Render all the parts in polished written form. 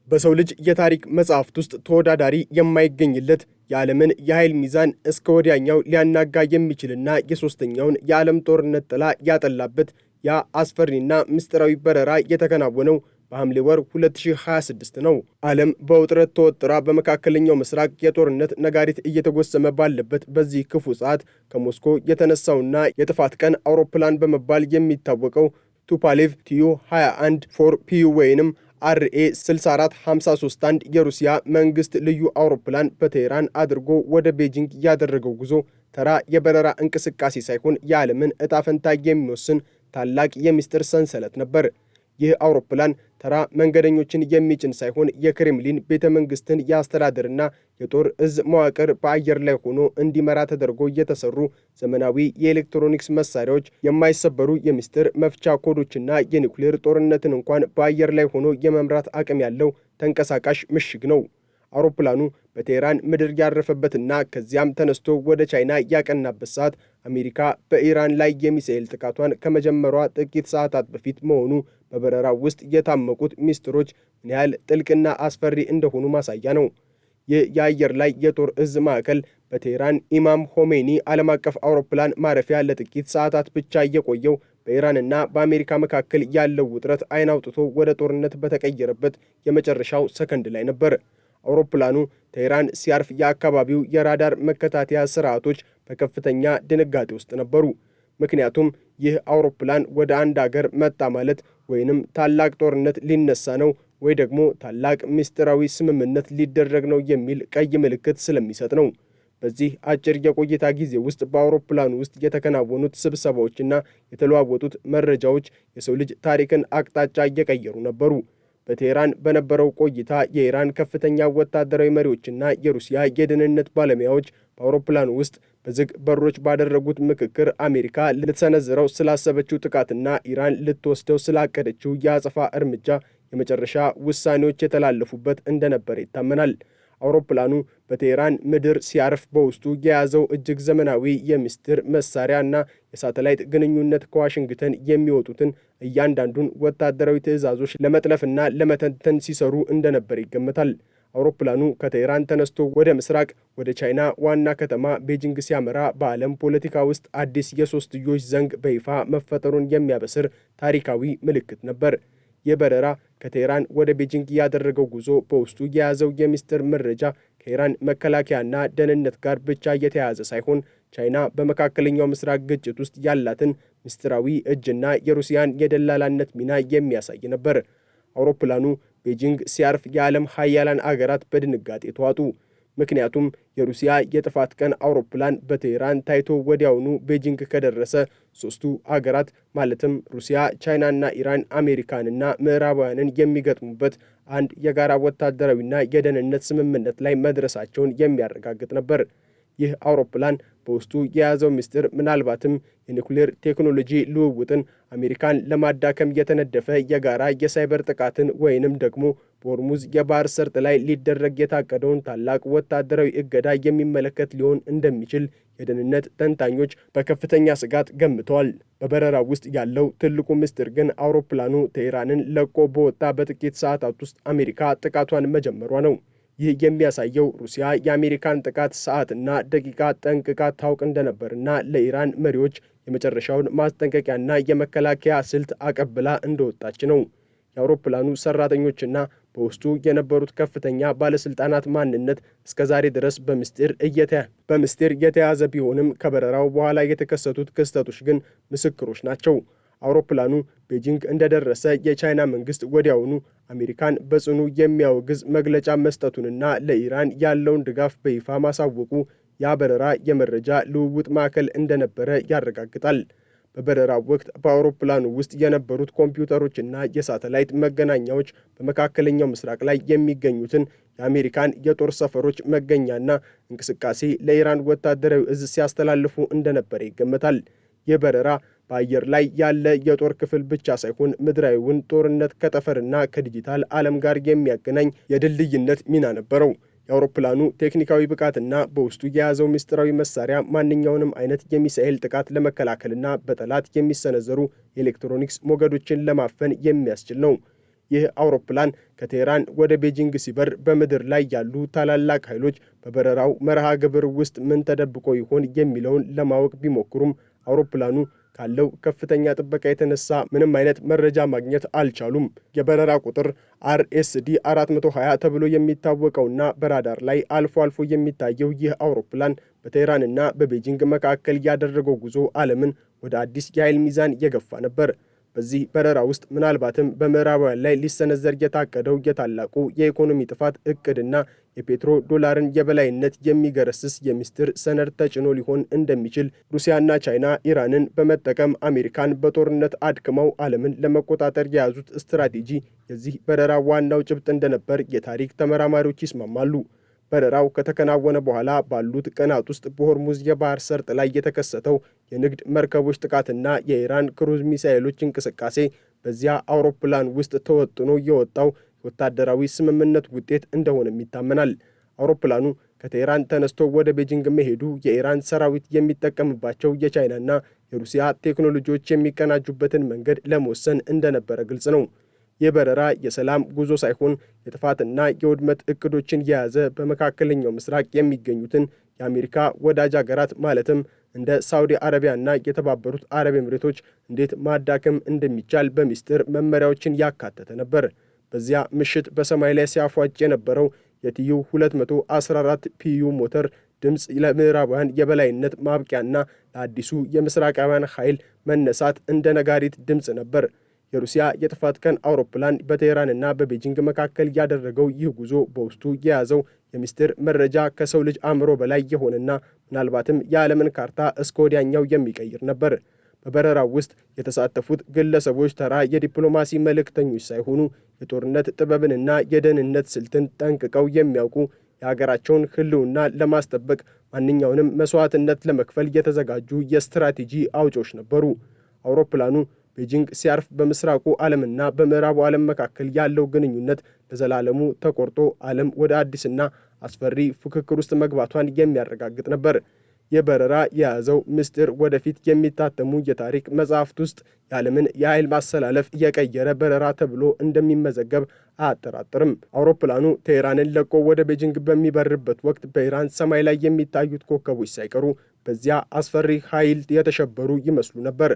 በሰው ልጅ የታሪክ መጽሐፍት ውስጥ ተወዳዳሪ የማይገኝለት የዓለምን የኃይል ሚዛን እስከ ወዲያኛው ሊያናጋ የሚችልና የሦስተኛውን የዓለም ጦርነት ጥላ ያጠላበት ያ አስፈሪና ምስጢራዊ በረራ የተከናወነው በሐምሌ ወር 2026 ነው። ዓለም በውጥረት ተወጥራ በመካከለኛው ምስራቅ የጦርነት ነጋሪት እየተጎሰመ ባለበት በዚህ ክፉ ሰዓት ከሞስኮ የተነሳውና የጥፋት ቀን አውሮፕላን በመባል የሚታወቀው ቱፖሌቭ ቱ-21 4ፒዩ ወይንም RA-64531 የሩሲያ መንግስት ልዩ አውሮፕላን በቴህራን አድርጎ ወደ ቤጂንግ ያደረገው ጉዞ ተራ የበረራ እንቅስቃሴ ሳይሆን የዓለምን ዕጣ ፈንታ የሚወስን ታላቅ የምስጢር ሰንሰለት ነበር። ይህ አውሮፕላን ተራ መንገደኞችን የሚጭን ሳይሆን የክሬምሊን ቤተ መንግስትን የአስተዳደርና የጦር እዝ መዋቅር በአየር ላይ ሆኖ እንዲመራ ተደርጎ የተሰሩ ዘመናዊ የኤሌክትሮኒክስ መሳሪያዎች፣ የማይሰበሩ የምስጢር መፍቻ ኮዶችና የኒውክሌር ጦርነትን እንኳን በአየር ላይ ሆኖ የመምራት አቅም ያለው ተንቀሳቃሽ ምሽግ ነው። አውሮፕላኑ በቴህራን ምድር ያረፈበትና ከዚያም ተነስቶ ወደ ቻይና ያቀናበት ሰዓት አሜሪካ በኢራን ላይ የሚሳኤል ጥቃቷን ከመጀመሯ ጥቂት ሰዓታት በፊት መሆኑ በበረራው ውስጥ የታመቁት ሚስጥሮች ምን ያህል ጥልቅና አስፈሪ እንደሆኑ ማሳያ ነው። ይህ የአየር ላይ የጦር እዝ ማዕከል በቴህራን ኢማም ሆሜኒ ዓለም አቀፍ አውሮፕላን ማረፊያ ለጥቂት ሰዓታት ብቻ የቆየው በኢራንና በአሜሪካ መካከል ያለው ውጥረት አይን አውጥቶ ወደ ጦርነት በተቀየረበት የመጨረሻው ሰከንድ ላይ ነበር። አውሮፕላኑ ቴህራን ሲያርፍ የአካባቢው የራዳር መከታተያ ስርዓቶች በከፍተኛ ድንጋጤ ውስጥ ነበሩ። ምክንያቱም ይህ አውሮፕላን ወደ አንድ አገር መጣ ማለት ወይንም ታላቅ ጦርነት ሊነሳ ነው ወይ ደግሞ ታላቅ ምስጢራዊ ስምምነት ሊደረግ ነው የሚል ቀይ ምልክት ስለሚሰጥ ነው። በዚህ አጭር የቆይታ ጊዜ ውስጥ በአውሮፕላኑ ውስጥ የተከናወኑት ስብሰባዎችና የተለዋወጡት መረጃዎች የሰው ልጅ ታሪክን አቅጣጫ እየቀየሩ ነበሩ። በቴህራን በነበረው ቆይታ የኢራን ከፍተኛ ወታደራዊ መሪዎችና የሩሲያ የደህንነት ባለሙያዎች በአውሮፕላኑ ውስጥ በዝግ በሮች ባደረጉት ምክክር አሜሪካ ልትሰነዝረው ስላሰበችው ጥቃትና ኢራን ልትወስደው ስላቀደችው የአጸፋ እርምጃ የመጨረሻ ውሳኔዎች የተላለፉበት እንደነበር ይታመናል። አውሮፕላኑ በቴህራን ምድር ሲያርፍ በውስጡ የያዘው እጅግ ዘመናዊ የምስጢር መሳሪያ እና የሳተላይት ግንኙነት ከዋሽንግተን የሚወጡትን እያንዳንዱን ወታደራዊ ትዕዛዞች ለመጥለፍና ለመተንተን ሲሰሩ እንደነበር ይገመታል። አውሮፕላኑ ከቴህራን ተነስቶ ወደ ምስራቅ ወደ ቻይና ዋና ከተማ ቤጂንግ ሲያመራ በዓለም ፖለቲካ ውስጥ አዲስ የሶስትዮሽ ዘንግ በይፋ መፈጠሩን የሚያበስር ታሪካዊ ምልክት ነበር። ይህ በረራ ከቴህራን ወደ ቤጂንግ ያደረገው ጉዞ በውስጡ የያዘው የምስጢር መረጃ ከኢራን መከላከያና ደህንነት ጋር ብቻ የተያያዘ ሳይሆን ቻይና በመካከለኛው ምስራቅ ግጭት ውስጥ ያላትን ምስጢራዊ እጅና የሩሲያን የደላላነት ሚና የሚያሳይ ነበር። አውሮፕላኑ ቤጂንግ ሲያርፍ የዓለም ሀያላን አገራት በድንጋጤ ተዋጡ። ምክንያቱም የሩሲያ የጥፋት ቀን አውሮፕላን በቴህራን ታይቶ ወዲያውኑ ቤጂንግ ከደረሰ ሦስቱ አገራት ማለትም ሩሲያ፣ ቻይናና ኢራን አሜሪካንና ምዕራባውያንን የሚገጥሙበት አንድ የጋራ ወታደራዊና የደህንነት ስምምነት ላይ መድረሳቸውን የሚያረጋግጥ ነበር። ይህ አውሮፕላን በውስጡ የያዘው ምስጢር ምናልባትም የኒውክሌር ቴክኖሎጂ ልውውጥን፣ አሜሪካን ለማዳከም የተነደፈ የጋራ የሳይበር ጥቃትን ወይንም ደግሞ በሆርሙዝ የባህር ሰርጥ ላይ ሊደረግ የታቀደውን ታላቅ ወታደራዊ እገዳ የሚመለከት ሊሆን እንደሚችል የደህንነት ተንታኞች በከፍተኛ ስጋት ገምተዋል። በበረራው ውስጥ ያለው ትልቁ ምስጢር ግን አውሮፕላኑ ቴህራንን ለቆ በወጣ በጥቂት ሰዓታት ውስጥ አሜሪካ ጥቃቷን መጀመሯ ነው። ይህ የሚያሳየው ሩሲያ የአሜሪካን ጥቃት ሰዓትና ደቂቃ ጠንቅቃ ታውቅ እንደነበርና ለኢራን መሪዎች የመጨረሻውን ማስጠንቀቂያና የመከላከያ ስልት አቀብላ እንደወጣች ነው። የአውሮፕላኑ ሰራተኞችና በውስጡ የነበሩት ከፍተኛ ባለስልጣናት ማንነት እስከዛሬ ድረስ በምስጢር የተያዘ ቢሆንም ከበረራው በኋላ የተከሰቱት ክስተቶች ግን ምስክሮች ናቸው። አውሮፕላኑ ቤጂንግ እንደደረሰ የቻይና መንግስት ወዲያውኑ አሜሪካን በጽኑ የሚያወግዝ መግለጫ መስጠቱንና ለኢራን ያለውን ድጋፍ በይፋ ማሳወቁ ያ በረራ የመረጃ ልውውጥ ማዕከል እንደነበረ ያረጋግጣል። በበረራው ወቅት በአውሮፕላኑ ውስጥ የነበሩት ኮምፒውተሮችና የሳተላይት መገናኛዎች በመካከለኛው ምስራቅ ላይ የሚገኙትን የአሜሪካን የጦር ሰፈሮች መገኛና እንቅስቃሴ ለኢራን ወታደራዊ እዝ ሲያስተላልፉ እንደነበረ ይገመታል። ይህ በረራ በአየር ላይ ያለ የጦር ክፍል ብቻ ሳይሆን ምድራዊውን ጦርነት ከጠፈርና ከዲጂታል ዓለም ጋር የሚያገናኝ የድልድይነት ሚና ነበረው። የአውሮፕላኑ ቴክኒካዊ ብቃትና በውስጡ የያዘው ምስጢራዊ መሳሪያ ማንኛውንም አይነት የሚሳኤል ጥቃት ለመከላከልና በጠላት የሚሰነዘሩ ኤሌክትሮኒክስ ሞገዶችን ለማፈን የሚያስችል ነው። ይህ አውሮፕላን ከቴህራን ወደ ቤጂንግ ሲበር በምድር ላይ ያሉ ታላላቅ ኃይሎች በበረራው መርሃ ግብር ውስጥ ምን ተደብቆ ይሆን የሚለውን ለማወቅ ቢሞክሩም አውሮፕላኑ ካለው ከፍተኛ ጥበቃ የተነሳ ምንም አይነት መረጃ ማግኘት አልቻሉም። የበረራ ቁጥር RSD 420 ተብሎ የሚታወቀውና በራዳር ላይ አልፎ አልፎ የሚታየው ይህ አውሮፕላን በቴህራንና በቤጂንግ መካከል ያደረገው ጉዞ ዓለምን ወደ አዲስ የኃይል ሚዛን የገፋ ነበር። በዚህ በረራ ውስጥ ምናልባትም በምዕራባውያን ላይ ሊሰነዘር የታቀደው የታላቁ የኢኮኖሚ ጥፋት እቅድና የፔትሮ ዶላርን የበላይነት የሚገረስስ የሚስጥር ሰነድ ተጭኖ ሊሆን እንደሚችል ሩሲያና ቻይና ኢራንን በመጠቀም አሜሪካን በጦርነት አድክመው ዓለምን ለመቆጣጠር የያዙት ስትራቴጂ የዚህ በረራ ዋናው ጭብጥ እንደነበር የታሪክ ተመራማሪዎች ይስማማሉ። በረራው ከተከናወነ በኋላ ባሉት ቀናት ውስጥ በሆርሙዝ የባህር ሰርጥ ላይ የተከሰተው የንግድ መርከቦች ጥቃትና የኢራን ክሩዝ ሚሳኤሎች እንቅስቃሴ በዚያ አውሮፕላን ውስጥ ተወጥኖ የወጣው ወታደራዊ ስምምነት ውጤት እንደሆነም ይታመናል። አውሮፕላኑ ከቴህራን ተነስቶ ወደ ቤጂንግ መሄዱ የኢራን ሰራዊት የሚጠቀምባቸው የቻይናና የሩሲያ ቴክኖሎጂዎች የሚቀናጁበትን መንገድ ለመወሰን እንደነበረ ግልጽ ነው። ይህ በረራ የሰላም ጉዞ ሳይሆን የጥፋትና የውድመት እቅዶችን የያዘ በመካከለኛው ምስራቅ የሚገኙትን የአሜሪካ ወዳጅ ሀገራት ማለትም እንደ ሳውዲ አረቢያና የተባበሩት አረብ ኤምሬቶች እንዴት ማዳከም እንደሚቻል በሚስጥር መመሪያዎችን ያካተተ ነበር። በዚያ ምሽት በሰማይ ላይ ሲያፏጭ የነበረው የቲዩ 214 ፒዩ ሞተር ድምፅ ለምዕራባውያን የበላይነት ማብቂያና ለአዲሱ የምስራቃውያን ኃይል መነሳት እንደ ነጋሪት ድምፅ ነበር። የሩሲያ የጥፋት ቀን አውሮፕላን በቴህራንና በቤጂንግ መካከል ያደረገው ይህ ጉዞ በውስጡ የያዘው የሚስጥር መረጃ ከሰው ልጅ አእምሮ በላይ የሆነና ምናልባትም የዓለምን ካርታ እስከ ወዲያኛው የሚቀይር ነበር። በበረራው ውስጥ የተሳተፉት ግለሰቦች ተራ የዲፕሎማሲ መልእክተኞች ሳይሆኑ የጦርነት ጥበብንና የደህንነት ስልትን ጠንቅቀው የሚያውቁ የሀገራቸውን ሕልውና ለማስጠበቅ ማንኛውንም መስዋዕትነት ለመክፈል የተዘጋጁ የስትራቴጂ አውጮች ነበሩ። አውሮፕላኑ ቤጂንግ ሲያርፍ በምስራቁ ዓለምና በምዕራቡ ዓለም መካከል ያለው ግንኙነት ለዘላለሙ ተቆርጦ ዓለም ወደ አዲስና አስፈሪ ፉክክር ውስጥ መግባቷን የሚያረጋግጥ ነበር። የበረራ የያዘው ምስጢር ወደፊት የሚታተሙ የታሪክ መጽሐፍት ውስጥ የዓለምን የኃይል ማሰላለፍ የቀየረ በረራ ተብሎ እንደሚመዘገብ አያጠራጥርም። አውሮፕላኑ ቴህራንን ለቆ ወደ ቤጂንግ በሚበርበት ወቅት በኢራን ሰማይ ላይ የሚታዩት ኮከቦች ሳይቀሩ በዚያ አስፈሪ ኃይል የተሸበሩ ይመስሉ ነበር።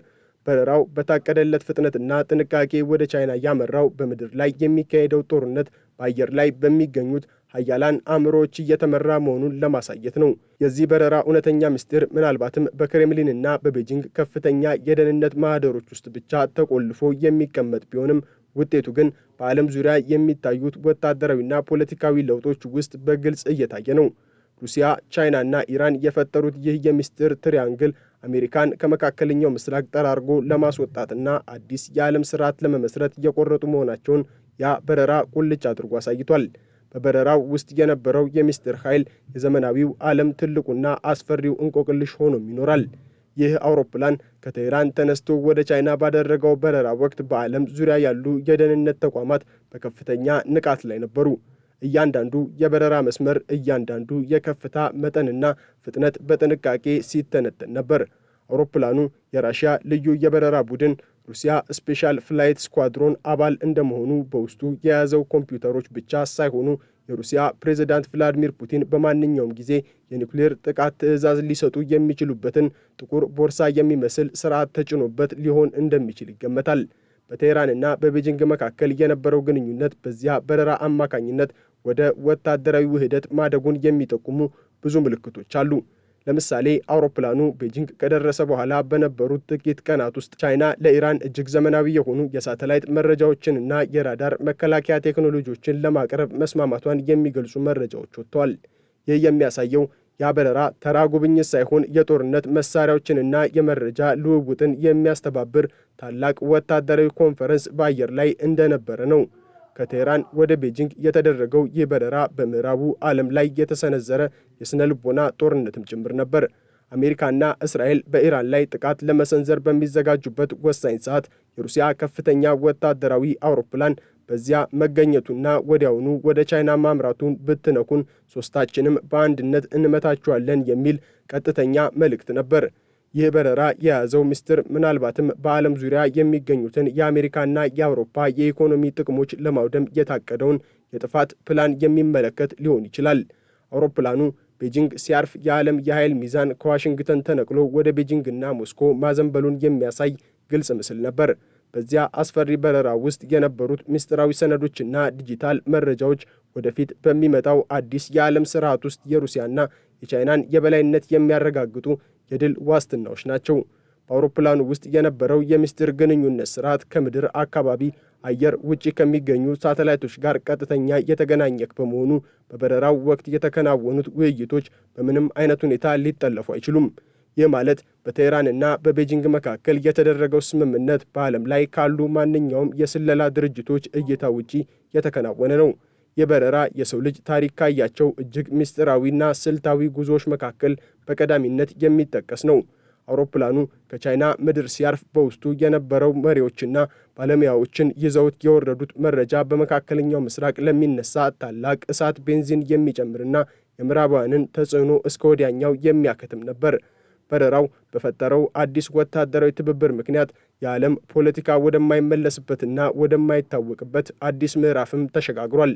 በረራው በታቀደለት ፍጥነትና ጥንቃቄ ወደ ቻይና ያመራው በምድር ላይ የሚካሄደው ጦርነት በአየር ላይ በሚገኙት ሀያላን አእምሮዎች እየተመራ መሆኑን ለማሳየት ነው። የዚህ በረራ እውነተኛ ምስጢር ምናልባትም በክሬምሊንና በቤጂንግ ከፍተኛ የደህንነት ማህደሮች ውስጥ ብቻ ተቆልፎ የሚቀመጥ ቢሆንም ውጤቱ ግን በዓለም ዙሪያ የሚታዩት ወታደራዊና ፖለቲካዊ ለውጦች ውስጥ በግልጽ እየታየ ነው። ሩሲያ፣ ቻይናና ኢራን የፈጠሩት ይህ የሚስጥር ትሪያንግል አሜሪካን ከመካከለኛው ምስራቅ ጠራርጎ ለማስወጣትና አዲስ የዓለም ስርዓት ለመመስረት የቆረጡ መሆናቸውን ያ በረራ ቁልጭ አድርጎ አሳይቷል። በበረራው ውስጥ የነበረው የሚስጥር ኃይል የዘመናዊው ዓለም ትልቁና አስፈሪው እንቆቅልሽ ሆኖም ይኖራል። ይህ አውሮፕላን ከቴህራን ተነስቶ ወደ ቻይና ባደረገው በረራ ወቅት በዓለም ዙሪያ ያሉ የደህንነት ተቋማት በከፍተኛ ንቃት ላይ ነበሩ። እያንዳንዱ የበረራ መስመር፣ እያንዳንዱ የከፍታ መጠንና ፍጥነት በጥንቃቄ ሲተነተን ነበር። አውሮፕላኑ የራሽያ ልዩ የበረራ ቡድን ሩሲያ ስፔሻል ፍላይት ስኳድሮን አባል እንደመሆኑ በውስጡ የያዘው ኮምፒውተሮች ብቻ ሳይሆኑ የሩሲያ ፕሬዝዳንት ቭላዲሚር ፑቲን በማንኛውም ጊዜ የኒውክሌር ጥቃት ትዕዛዝ ሊሰጡ የሚችሉበትን ጥቁር ቦርሳ የሚመስል ስርዓት ተጭኖበት ሊሆን እንደሚችል ይገመታል። በቴህራንና በቤጂንግ መካከል የነበረው ግንኙነት በዚያ በረራ አማካኝነት ወደ ወታደራዊ ውህደት ማደጉን የሚጠቁሙ ብዙ ምልክቶች አሉ። ለምሳሌ አውሮፕላኑ ቤጂንግ ከደረሰ በኋላ በነበሩት ጥቂት ቀናት ውስጥ ቻይና ለኢራን እጅግ ዘመናዊ የሆኑ የሳተላይት መረጃዎችንና የራዳር መከላከያ ቴክኖሎጂዎችን ለማቅረብ መስማማቷን የሚገልጹ መረጃዎች ወጥተዋል። ይህ የሚያሳየው ያ በረራ ተራ ጉብኝት ሳይሆን የጦርነት መሳሪያዎችንና የመረጃ ልውውጥን የሚያስተባብር ታላቅ ወታደራዊ ኮንፈረንስ በአየር ላይ እንደነበረ ነው። ከቴህራን ወደ ቤጂንግ የተደረገው ይህ በረራ በምዕራቡ ዓለም ላይ የተሰነዘረ የስነ ልቦና ጦርነትም ጭምር ነበር። አሜሪካና እስራኤል በኢራን ላይ ጥቃት ለመሰንዘር በሚዘጋጁበት ወሳኝ ሰዓት የሩሲያ ከፍተኛ ወታደራዊ አውሮፕላን በዚያ መገኘቱና ወዲያውኑ ወደ ቻይና ማምራቱን ብትነኩን ሶስታችንም በአንድነት እንመታችኋለን የሚል ቀጥተኛ መልእክት ነበር። ይህ በረራ የያዘው ምስጢር ምናልባትም በዓለም ዙሪያ የሚገኙትን የአሜሪካና የአውሮፓ የኢኮኖሚ ጥቅሞች ለማውደም የታቀደውን የጥፋት ፕላን የሚመለከት ሊሆን ይችላል። አውሮፕላኑ ቤጂንግ ሲያርፍ የዓለም የኃይል ሚዛን ከዋሽንግተን ተነቅሎ ወደ ቤጂንግና ሞስኮ ማዘንበሉን የሚያሳይ ግልጽ ምስል ነበር። በዚያ አስፈሪ በረራ ውስጥ የነበሩት ምስጢራዊ ሰነዶችና ዲጂታል መረጃዎች ወደፊት በሚመጣው አዲስ የዓለም ስርዓት ውስጥ የሩሲያና የቻይናን የበላይነት የሚያረጋግጡ የድል ዋስትናዎች ናቸው። በአውሮፕላኑ ውስጥ የነበረው የምስጢር ግንኙነት ስርዓት ከምድር አካባቢ አየር ውጪ ከሚገኙ ሳተላይቶች ጋር ቀጥተኛ የተገናኘ በመሆኑ በበረራው ወቅት የተከናወኑት ውይይቶች በምንም አይነት ሁኔታ ሊጠለፉ አይችሉም። ይህ ማለት በቴህራንና በቤጂንግ መካከል የተደረገው ስምምነት በዓለም ላይ ካሉ ማንኛውም የስለላ ድርጅቶች እይታ ውጪ የተከናወነ ነው። የበረራ የሰው ልጅ ታሪክ ካያቸው እጅግ ምስጢራዊና ስልታዊ ጉዞዎች መካከል በቀዳሚነት የሚጠቀስ ነው። አውሮፕላኑ ከቻይና ምድር ሲያርፍ በውስጡ የነበረው መሪዎችና ባለሙያዎችን ይዘውት የወረዱት መረጃ በመካከለኛው ምስራቅ ለሚነሳ ታላቅ እሳት ቤንዚን የሚጨምርና የምዕራባውያንን ተጽዕኖ እስከ ወዲያኛው የሚያከትም ነበር። በረራው በፈጠረው አዲስ ወታደራዊ ትብብር ምክንያት የዓለም ፖለቲካ ወደማይመለስበትና ወደማይታወቅበት አዲስ ምዕራፍም ተሸጋግሯል።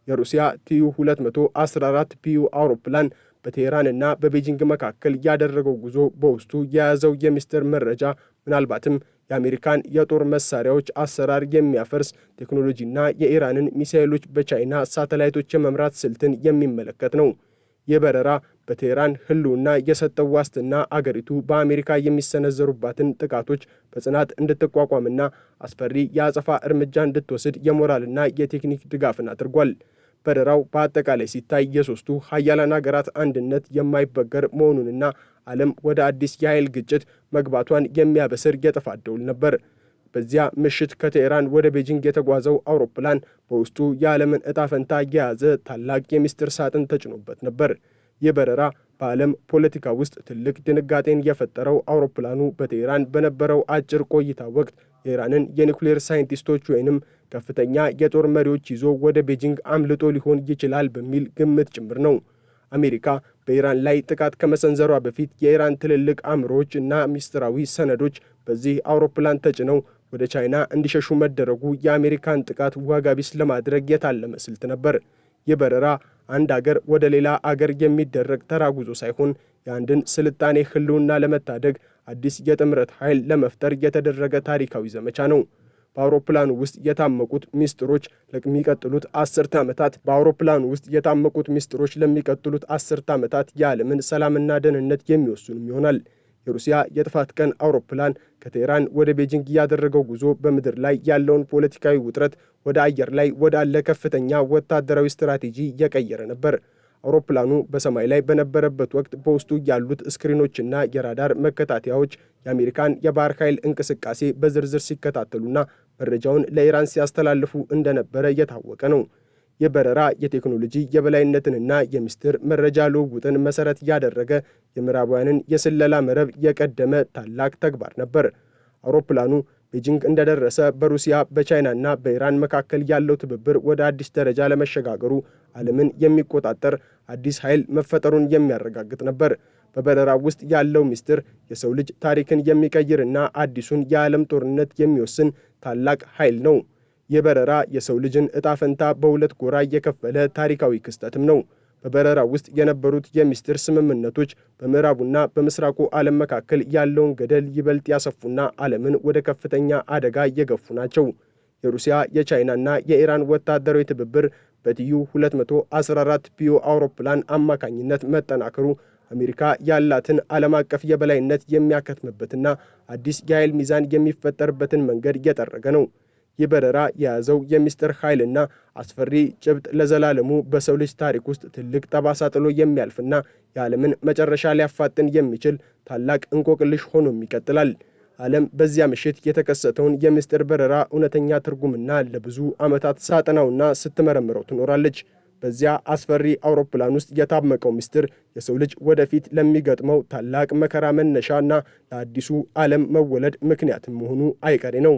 የሩሲያ ቲዩ-214 ፒዩ አውሮፕላን በቴህራንና በቤጂንግ መካከል ያደረገው ጉዞ በውስጡ የያዘው የምስጢር መረጃ ምናልባትም የአሜሪካን የጦር መሳሪያዎች አሰራር የሚያፈርስ ቴክኖሎጂና የኢራንን ሚሳኤሎች በቻይና ሳተላይቶች የመምራት ስልትን የሚመለከት ነው። ይህ በረራ በቴህራን ሕልውና የሰጠው ዋስትና አገሪቱ በአሜሪካ የሚሰነዘሩባትን ጥቃቶች በጽናት እንድትቋቋምና አስፈሪ የአጸፋ እርምጃ እንድትወስድ የሞራልና የቴክኒክ ድጋፍን አድርጓል። በረራው በአጠቃላይ ሲታይ የሶስቱ ሀያላን ሀገራት አንድነት የማይበገር መሆኑንና ዓለም ወደ አዲስ የኃይል ግጭት መግባቷን የሚያበስር የጥፋት ደውል ነበር። በዚያ ምሽት ከቴህራን ወደ ቤጂንግ የተጓዘው አውሮፕላን በውስጡ የዓለምን ዕጣ ፈንታ የያዘ ታላቅ የምስጢር ሳጥን ተጭኖበት ነበር። ይህ በረራ በዓለም ፖለቲካ ውስጥ ትልቅ ድንጋጤን የፈጠረው አውሮፕላኑ በቴህራን በነበረው አጭር ቆይታ ወቅት የኢራንን የኒውክሌር ሳይንቲስቶች ወይንም ከፍተኛ የጦር መሪዎች ይዞ ወደ ቤጂንግ አምልጦ ሊሆን ይችላል በሚል ግምት ጭምር ነው። አሜሪካ በኢራን ላይ ጥቃት ከመሰንዘሯ በፊት የኢራን ትልልቅ አእምሮዎች እና ምስጢራዊ ሰነዶች በዚህ አውሮፕላን ተጭነው ወደ ቻይና እንዲሸሹ መደረጉ የአሜሪካን ጥቃት ዋጋ ቢስ ለማድረግ የታለመ ስልት ነበር። ይህ በረራ አንድ አገር ወደ ሌላ አገር የሚደረግ ተራ ጉዞ ሳይሆን የአንድን ስልጣኔ ሕልውና ለመታደግ አዲስ የጥምረት ኃይል ለመፍጠር የተደረገ ታሪካዊ ዘመቻ ነው። በአውሮፕላኑ ውስጥ የታመቁት ምስጢሮች ለሚቀጥሉት አስርተ ዓመታት የዓለምን ሰላምና ደህንነት የሚወስኑም ይሆናል። የሩሲያ የጥፋት ቀን አውሮፕላን ከቴህራን ወደ ቤጂንግ ያደረገው ጉዞ በምድር ላይ ያለውን ፖለቲካዊ ውጥረት ወደ አየር ላይ ወዳለ ከፍተኛ ወታደራዊ ስትራቴጂ የቀየረ ነበር። አውሮፕላኑ በሰማይ ላይ በነበረበት ወቅት በውስጡ ያሉት ስክሪኖችና የራዳር መከታተያዎች የአሜሪካን የባህር ኃይል እንቅስቃሴ በዝርዝር ሲከታተሉና መረጃውን ለኢራን ሲያስተላልፉ እንደነበረ የታወቀ ነው። የበረራ የቴክኖሎጂ የበላይነትንና የምስጢር መረጃ ልውውጥን መሠረት ያደረገ የምዕራባውያንን የስለላ መረብ የቀደመ ታላቅ ተግባር ነበር። አውሮፕላኑ ቤጂንግ እንደደረሰ በሩሲያ በቻይናና በኢራን መካከል ያለው ትብብር ወደ አዲስ ደረጃ ለመሸጋገሩ ዓለምን የሚቆጣጠር አዲስ ኃይል መፈጠሩን የሚያረጋግጥ ነበር። በበረራ ውስጥ ያለው ምስጢር የሰው ልጅ ታሪክን የሚቀይርና አዲሱን የዓለም ጦርነት የሚወስን ታላቅ ኃይል ነው። የበረራ የሰው ልጅን ዕጣ ፈንታ በሁለት ጎራ የከፈለ ታሪካዊ ክስተትም ነው። በበረራ ውስጥ የነበሩት የምስጢር ስምምነቶች በምዕራቡና በምስራቁ ዓለም መካከል ያለውን ገደል ይበልጥ ያሰፉና ዓለምን ወደ ከፍተኛ አደጋ የገፉ ናቸው። የሩሲያ የቻይናና የኢራን ወታደራዊ ትብብር በቲዩ-214 ፒዩ አውሮፕላን አማካኝነት መጠናከሩ አሜሪካ ያላትን ዓለም አቀፍ የበላይነት የሚያከትምበትና አዲስ የኃይል ሚዛን የሚፈጠርበትን መንገድ እየጠረገ ነው። ይህ በረራ የያዘው የምስጢር ኃይልና አስፈሪ ጭብጥ ለዘላለሙ በሰው ልጅ ታሪክ ውስጥ ትልቅ ጠባሳ ጥሎ የሚያልፍና የዓለምን መጨረሻ ሊያፋጥን የሚችል ታላቅ እንቆቅልሽ ሆኖም ይቀጥላል። ዓለም በዚያ ምሽት የተከሰተውን የምስጢር በረራ እውነተኛ ትርጉምና ለብዙ ዓመታት ሳጠናውና ስትመረምረው ትኖራለች። በዚያ አስፈሪ አውሮፕላን ውስጥ የታመቀው ምስጢር የሰው ልጅ ወደፊት ለሚገጥመው ታላቅ መከራ መነሻና ለአዲሱ ዓለም መወለድ ምክንያትም መሆኑ አይቀሬ ነው።